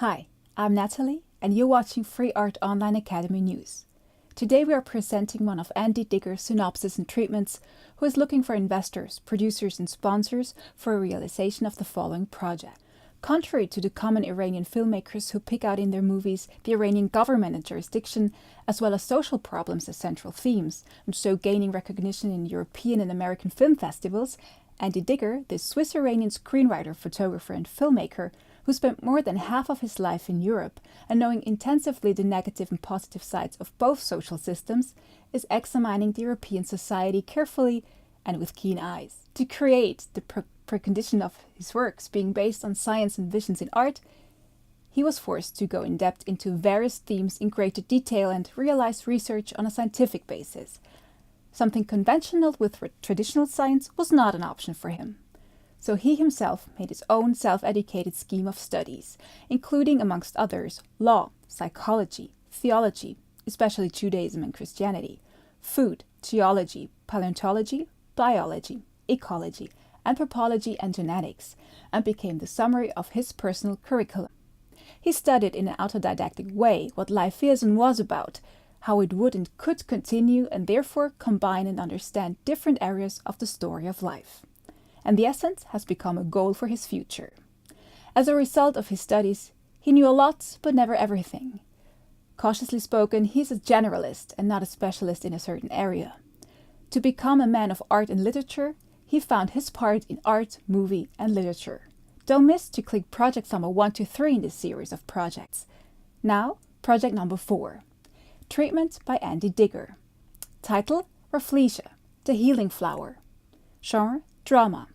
Hi, I'm Natalie, and you're watching Free Art Online Academy News. Today we are presenting one of Andy Digger's synopsis and treatments, who is looking for investors, producers and sponsors for a realization of the following project. Contrary to the common Iranian filmmakers who pick out in their movies the Iranian government and jurisdiction, as well as social problems as central themes, and so gaining recognition in European and American film festivals, Andy Digger, the Swiss-Iranian screenwriter, photographer and filmmaker, who spent more than half of his life in Europe and knowing intensively the negative and positive sides of both social systems, is examining the European society carefully and with keen eyes. To create the precondition of his works being based on science and visions in art, he was forced to go in depth into various themes in greater detail and realize research on a scientific basis. Something conventional with traditional science was not an option for him. So he himself made his own self-educated scheme of studies, including, amongst others, law, psychology, theology, especially Judaism and Christianity, food, geology, paleontology, biology, ecology, anthropology and genetics, and became the summary of his personal curriculum. He studied in an autodidactic way what life is and was about, how it would and could continue, and therefore combine and understand different areas of the story of life. And the essence has become a goal for his future. As a result of his studies, he knew a lot, but never everything. Cautiously spoken, he's a generalist and not a specialist in a certain area. To become a man of art and literature, he found his part in art, movie, and literature. Don't miss to click project number 1 to 3 in this series of projects. Now, project number 4. Treatment by Andy Digger. Title: Rafflesia, the Healing Flower. Genre: Drama.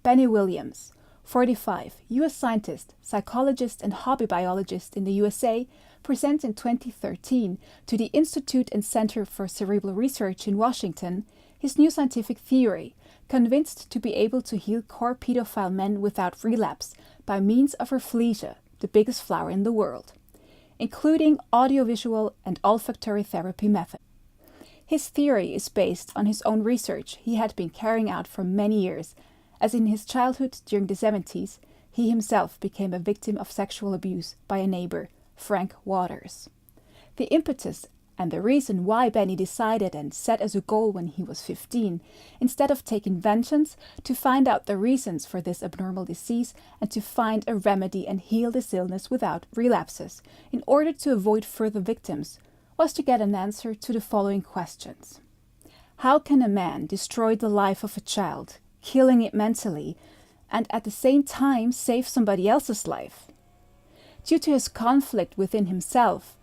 Benny Williams, 45, U.S. scientist, psychologist and hobby biologist in the USA, presents in 2013 to the Institute and Center for Cerebral Research in Washington his new scientific theory, convinced to be able to heal core pedophile men without relapse by means of Rafflesia, the biggest flower in the world, including audiovisual and olfactory therapy method. His theory is based on his own research he had been carrying out for many years, as in his childhood during the 70s, he himself became a victim of sexual abuse by a neighbor, Frank Waters. The impetus and the reason why Benny decided and set as a goal when he was 15, instead of taking vengeance, to find out the reasons for this abnormal disease and to find a remedy and heal this illness without relapses, in order to avoid further victims, was to get an answer to the following questions. How can a man destroy the life of a child, killing it mentally, and at the same time save somebody else's life? Due to his conflict within himself,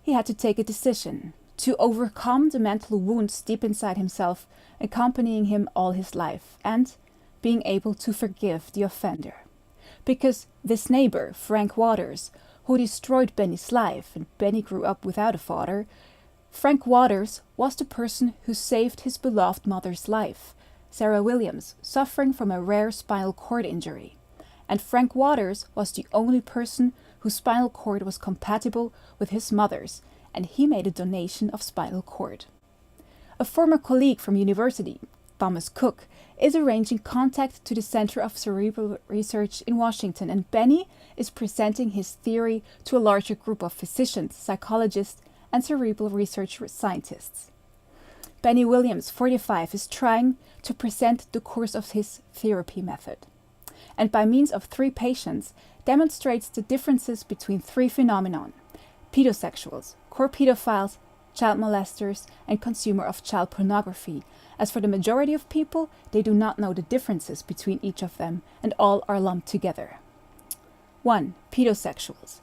he had to take a decision to overcome the mental wounds deep inside himself, accompanying him all his life, and being able to forgive the offender. Because this neighbor, Frank Waters, who destroyed Benny's life, and Benny grew up without a father, Frank Waters was the person who saved his beloved mother's life, Sarah Williams, suffering from a rare spinal cord injury. And Frank Waters was the only person whose spinal cord was compatible with his mother's, and he made a donation of spinal cord. A former colleague from university, Thomas Cook, is arranging contact to the Center of Cerebral Research in Washington, and Benny is presenting his theory to a larger group of physicians, psychologists, and cerebral research scientists. Benny Williams, 45, is trying to present the course of his therapy method, and by means of 3 patients, demonstrates the differences between 3 phenomena: pedosexuals, core pedophiles, child molesters, and consumer of child pornography, as for the majority of people, they do not know the differences between each of them, and all are lumped together. 1. Pedosexuals.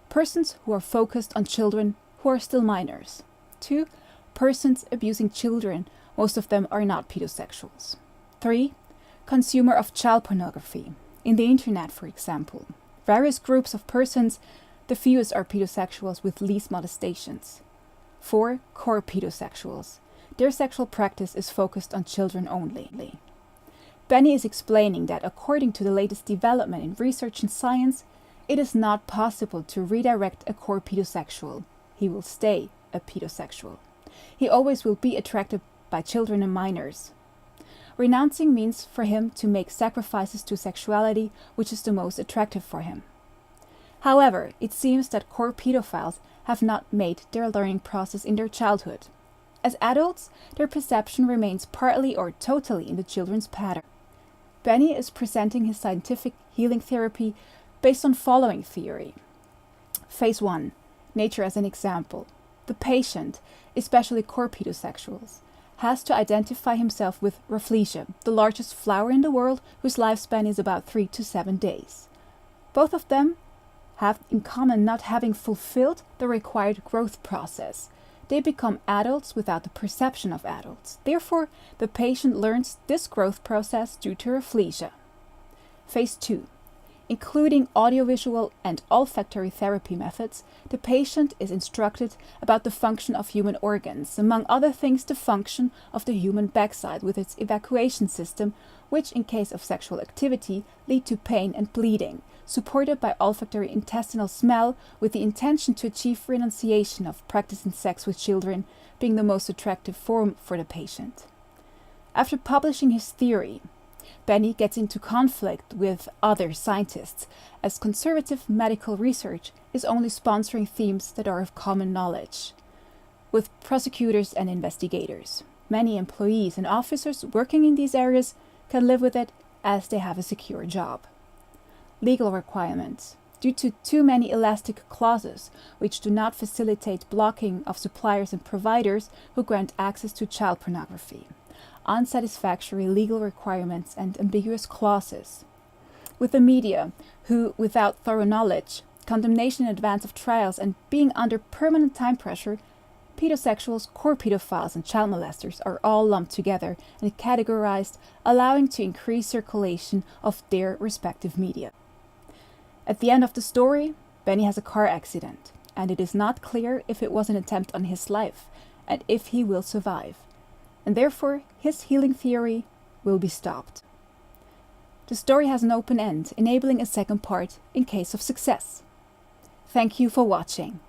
Persons who are focused on children who are still minors. 2. Persons abusing children, most of them are not pedosexuals. 3. Consumer of child pornography. In the internet, for example. Various groups of persons, the fewest are pedosexuals with least molestations. 4. Core pedosexuals. Their sexual practice is focused on children only. Benny is explaining that according to the latest development in research and science, it is not possible to redirect a core pedosexual. He will stay a pedosexual. He always will be attracted by children and minors. Renouncing means for him to make sacrifices to sexuality, which is the most attractive for him. However, it seems that core pedophiles have not made their learning process in their childhood. As adults, their perception remains partly or totally in the children's pattern. Benny is presenting his scientific healing therapy based on following theory. Phase 1. Nature as an example. The patient, especially core pedosexuals, has to identify himself with Rafflesia, the largest flower in the world whose lifespan is about 3 to 7 days. Both of them have in common not having fulfilled the required growth process. They become adults without the perception of adults. Therefore, the patient learns this growth process due to Rafflesia. Phase 2. Including audiovisual and olfactory therapy methods, the patient is instructed about the function of human organs, among other things the function of the human backside with its evacuation system, which in case of sexual activity lead to pain and bleeding, supported by olfactory intestinal smell with the intention to achieve renunciation of practicing sex with children being the most attractive form for the patient. After publishing his theory, Benny gets into conflict with other scientists, as conservative medical research is only sponsoring themes that are of common knowledge. With prosecutors and investigators, many employees and officers working in these areas can live with it as they have a secure job. Legal requirements. Due to too many elastic clauses, which do not facilitate blocking of suppliers and providers who grant access to child pornography. Unsatisfactory legal requirements and ambiguous clauses. With the media, who, without thorough knowledge, condemnation in advance of trials, and being under permanent time pressure, pedosexuals, core pedophiles, and child molesters are all lumped together and categorized, allowing to increase circulation of their respective media. At the end of the story, Benny has a car accident, and it is not clear if it was an attempt on his life and if he will survive. And therefore his healing theory will be stopped. The story has an open end, enabling a second part in case of success. Thank you for watching.